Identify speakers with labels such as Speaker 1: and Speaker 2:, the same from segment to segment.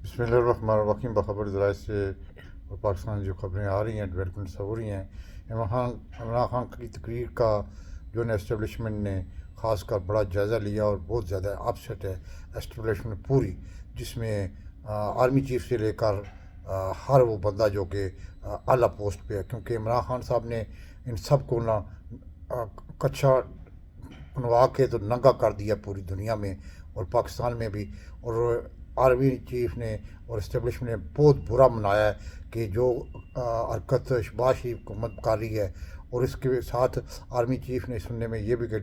Speaker 1: बिस्मिल्लाहिर्रहमानिर्रहीम। बखबर ज़राए से और पाकिस्तान जो खबरें आ रही हैं, डेवलपमेंट्स हो रही हैं, इमरान खान की तकरीर का जो है इस्टेब्लिशमेंट ने ख़ास कर बड़ा जायज़ा लिया और बहुत ज़्यादा अपसेट है इस्टेब्लिशमेंट पूरी, जिसमें आर्मी चीफ से लेकर हर वो बंदा जो कि आला पोस्ट पे है, क्योंकि इमरान खान साहब ने इन सब को ना कच्चा बनवा के तो नंगा कर दिया पूरी दुनिया में और पाकिस्तान में भी। और आर्मी चीफ ने और इस्टेब्लिशमेंट ने बहुत बुरा मनाया है कि जो हरकत शहबाज शरीफ हुकूमत कर रही है। और इसके साथ आर्मी चीफ ने सुनने में ये भी कि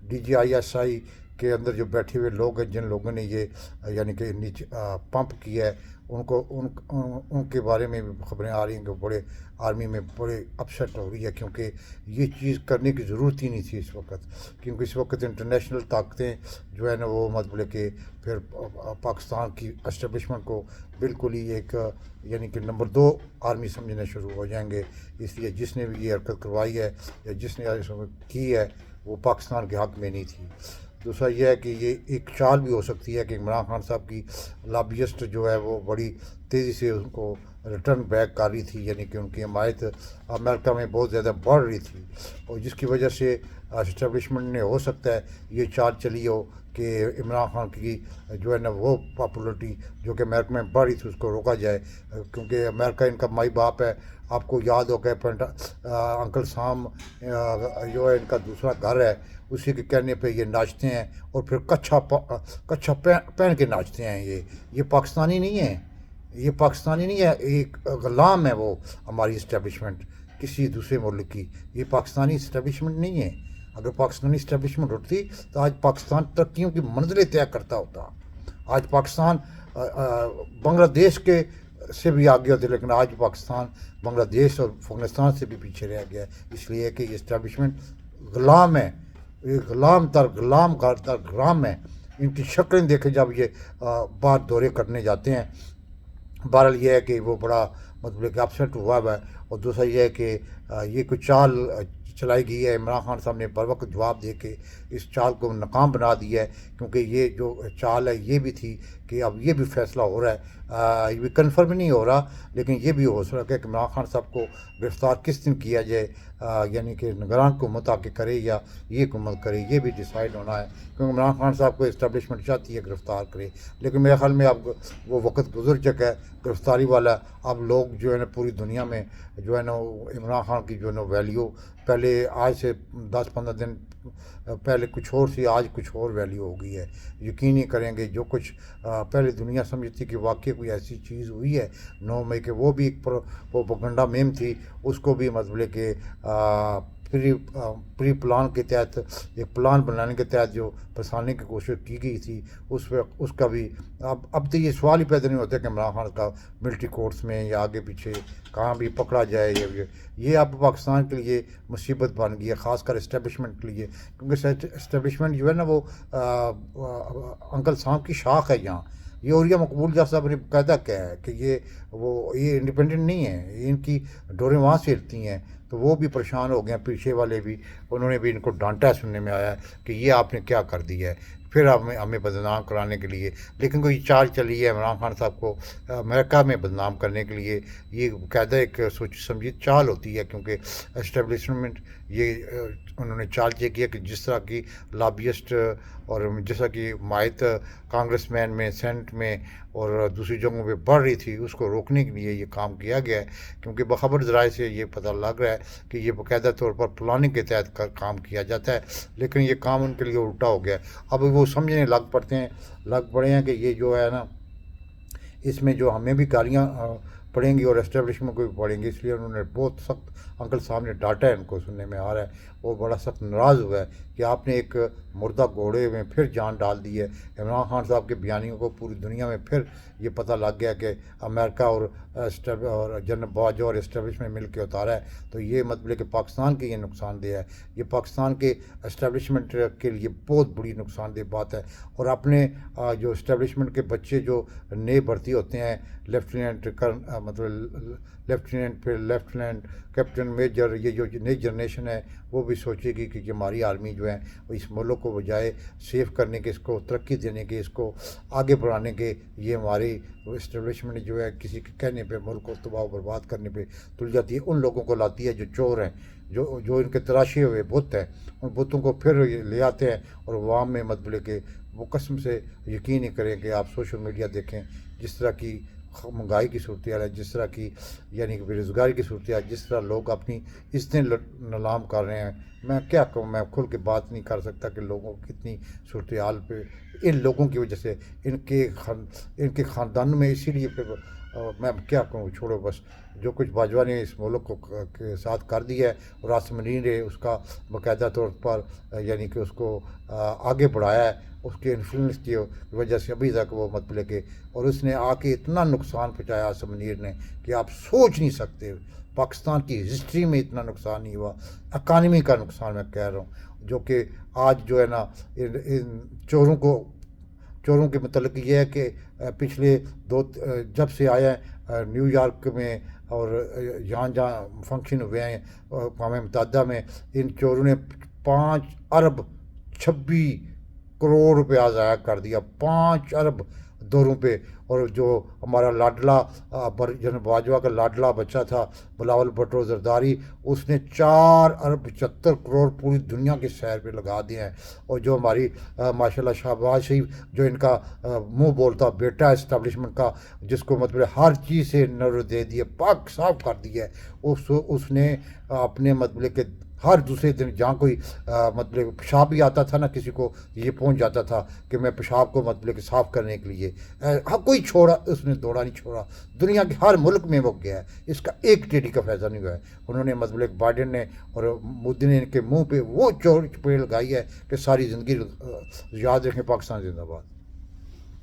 Speaker 1: DGISI के अंदर जो बैठे हुए लोग हैं, जिन लोगों ने ये यानी कि नीचे पंप किया है, उनके बारे में भी खबरें आ रही हैं कि बड़े आर्मी में बड़े अपसेट हो रही है, क्योंकि ये चीज़ करने की ज़रूरत ही नहीं थी इस वक्त। क्योंकि इस वक्त इंटरनेशनल ताकतें जो है ना वो मतलब कि फिर पाकिस्तान की एस्टेब्लिशमेंट को बिल्कुल ही एक यानी कि नंबर 2 आर्मी समझने शुरू हो जाएंगे। इसलिए जिसने भी ये हरकत करवाई है या जिसने की है वो पाकिस्तान के हक़ में नहीं थी। दूसरा यह है कि ये एक चाल भी हो सकती है कि इमरान खान साहब की लॉबियस्ट जो है वो बड़ी तेज़ी से उनको रिटर्न बैक कर रही थी, यानी कि उनकी हमायत अमेरिका में बहुत ज़्यादा बढ़ रही थी, और जिसकी वजह से इस्टेब्लिशमेंट ने हो सकता है ये चाल चली हो कि इमरान खान की जो है ना वो पॉपुलरिटी जो कि अमेरिका में बढ़ रही थी उसको रोका जाए, क्योंकि अमेरिका इनका माई बाप है। आपको याद होगा अंकल साम जो है इनका दूसरा घर है, उसी के कहने पे ये नाचते हैं और फिर कच्छा पहन के नाचते हैं। ये पाकिस्तानी नहीं है, ये पाकिस्तानी नहीं है, एक गुलाम है वो हमारी इस्टेब्लिशमेंट किसी दूसरे मुल्क की। ये पाकिस्तानी इस्टेब्लिशमेंट नहीं है। अगर पाकिस्तानी इस्टेब्लिशमेंट उठती तो आज पाकिस्तान तरक्कियों की मंजिलें तय करता होता। आज पाकिस्तान बांग्लादेश के से भी आगे होते, लेकिन आज पाकिस्तान बांग्लादेश और अफगानिस्तान से भी पीछे रह गया, इसलिए कि ये इस्टेब्लिशमेंट गुलाम है। ये गुलाम है। इनकी शक्लें देखे जब ये बाहर दौरे करने जाते हैं। बहरहाल ये है कि वो बड़ा मतलब कि अपसेट हुआ है। और दूसरा ये है कि ये कुछ चाल चलाई गई है। इमरान खान साहब ने बर वक्त जवाब दे के इस चाल को नाकाम बना दिया है, क्योंकि ये जो चाल है ये भी थी कि अब ये भी फैसला हो रहा है, ये भी कन्फर्म नहीं हो रहा, लेकिन ये भी हो सकता है कि इमरान खान साहब को गिरफ़्तार किस दिन किया जाए, यानी कि निगरान हुकूमत आके करे या ये हुकूमत करे, ये भी डिसाइड होना है। क्योंकि इमरान खान साहब को इस्टेब्लिशमेंट चाहती है गिरफ़्तार करे, लेकिन मेरे ख्याल में अब वो वक्त गुजर चुका है गिरफ़्तारी वाला। अब लोग जो है ना पूरी दुनिया में जो है ना इमरान खान की जो है ना वैल्यू पहले आज से 10-15 दिन पहले कुछ और थी, आज कुछ और वैल्यू हो गई है। यकीन नहीं करेंगे जो कुछ पहले दुनिया समझती कि वाकई कोई ऐसी चीज़ हुई है 9 मई के, वो भी एक प्रोपेगेंडा मुहिम थी, उसको भी मतलब कि प्री प्लान के तहत एक प्लान बनाने के तहत जो फंसाने की कोशिश की गई थी, उसका भी अब तो ये सवाल ही पैदा नहीं होता कि इमरान खान का मिलिट्री कोर्ट्स में या आगे पीछे कहाँ भी पकड़ा जाए। ये अब पाकिस्तान के लिए मुसीबत बन गई है, ख़ासकर इस्टेब्लिशमेंट के लिए, क्योंकि इस्टेब्लिशमेंट जो है ना वो अंकल साहब की शाख है यहाँ। ये औरिया मकबूल जा साहब ने कहता क्या है कि ये इंडिपेंडेंट नहीं है, ये इनकी डोरें वहाँ से हिलती हैं। तो वो भी परेशान हो गए, पीछे वाले भी, उन्होंने भी इनको डांटा सुनने में आया कि ये आपने क्या कर दिया है, फिर हमें बदनाम कराने के लिए। लेकिन कोई चाल चली है इमरान खान साहब को अमेरिका में बदनाम करने के लिए, ये कायदा एक सोची समझी चाल होती है, क्योंकि एस्टेब्लिशमेंट ये उन्होंने चाल ये किया कि जिस तरह की लॉबियस्ट और जिस तरह की मायत कांग्रेसमैन में, सेनेट में और दूसरी जगहों पे बढ़ रही थी, उसको रोकने के लिए ये काम किया गया है। क्योंकि बखबर ज़राए से ये पता लग रहा है कि ये बाकायदा तौर पर प्लानिंग के तहत काम किया जाता है, लेकिन ये काम उनके लिए उल्टा हो गया। अब वो समझने लग पड़े हैं कि ये जो है ना इसमें जो हमें भी गालियाँ पड़ेंगी और एस्टेब्लिशमेंट को भी पड़ेंगी, इसलिए उन्होंने बहुत सख्त अंकल साहब ने डांटा है, उनको सुनने में आ रहा है। वो बड़ा सख्त नाराज़ हुआ है कि आपने एक मुर्दा घोड़े में फिर जान डाल दी है। इमरान खान साहब के बयानियों को पूरी दुनिया में फिर ये पता लग गया कि अमेरिका और जनरल बाजवा और इस्टेब्लिशमेंट मिल के उतारा है। तो ये मतलब कि पाकिस्तान के ये नुकसानदेह है, ये पाकिस्तान के इस्टेब्लिशमेंट के लिए बहुत बड़ी नुकसानदेह बात है। और अपने जो इस्टेब्लिशमेंट के बच्चे जो नए भर्ती होते हैं लेफ्टिनेंट مطلب لیفٹیننٹ، پھر لیفٹیننٹ، کیپٹن، میجر، یہ جو نئی جنریشن ہے وہ بھی سوچے گی کہ ہماری آرمی جو ہے وہ اس ملک کو بجائے سیف کرنے کے، اس کو ترقی دینے کے، اس کو آگے بڑھانے کے، یہ ہماری اسٹیبلشمنٹ جو ہے کسی کے کہنے پہ ملک کو تباہ و برباد کرنے پہ تل جاتی ہے، ان لوگوں کو لاتی ہے جو چور ہیں، جو ان کے تراشے ہوئے بت ہیں، ان بتوں کو پھر لے آتے ہیں اور عوام میں مطلب کہ وہ قسم سے یقین نہیں کریں کہ آپ سوشل میڈیا دیکھیں جس طرح کی مہنگائی کی صورتحال ہے، جس طرح کی یعنی کہ بے روزگاری کی صورتحال، جس طرح لوگ اپنی عزتیں نیلام کر رہے ہیں. میں کیا کہوں، میں کھل کے بات نہیں کر سکتا کہ لوگوں کی کتنی صورتحال پہ ان لوگوں کی وجہ سے ان کے خاندانوں میں، اسی لیے پھر میں کیا کہوں، چھوڑو بس. جو کچھ باجوہ نے اس ملک کو کے ساتھ کر دیا ہے اور آصم منیر نے اس کا باقاعدہ طور پر یعنی کہ اس کو آگے بڑھایا ہے، اس کے انفلوئنس کی وجہ سے ابھی تک وہ مطلب کہ، اور اس نے آ کے اتنا نقصان پہنچایا آصم منیر نے کہ آپ سوچ نہیں سکتے. پاکستان کی ہسٹری میں اتنا نقصان نہیں ہوا، اکانومی کا نقصان میں کہہ رہا ہوں، جو کہ آج جو ہے نا ان چوروں کے متعلق یہ ہے کہ پچھلے جب سے آئے ہیں نیو یارک میں اور جہاں فنکشن ہوئے ہیں اقوام متحدہ میں، ان چوروں نے 5 ارب 26 کروڑ روپیہ ضائع کر دیا، 5 ارب پہ. اور جو ہمارا لاڈلا جنرل باجوہ کا لاڈلا بچہ تھا بلاول بھٹو زرداری، اس نے 4 ارب 75 کروڑ پوری دنیا کے سیر پہ لگا دیے ہیں. اور جو ہماری ماشاء اللہ شہباز شریف، جو ان کا منہ بولتا بیٹا اسٹیبلشمنٹ کا، جس کو مطلب ہر چیز سے نظر دے دیے، پاک صاف کر دیا ہے، اس نے اپنے مطلب کہ ہر دوسرے دن جہاں کوئی مطلب پیشاب بھی آتا تھا نا کسی کو، یہ پہنچ جاتا تھا کہ میں پیشاب کو مطلب کہ صاف کرنے کے لیے کوئی چھوڑا، اس نے دوڑا نہیں چھوڑا. دنیا کے ہر ملک میں وہ گیا ہے، اس کا ایک ٹیڈی کا فائدہ نہیں ہوا ہے. انہوں نے مطلب بائیڈن نے اور مودی نے ان کے منہ پہ وہ چور چپیڑ لگائی ہے کہ ساری زندگی یاد رکھیں. پاکستان زندہ باد.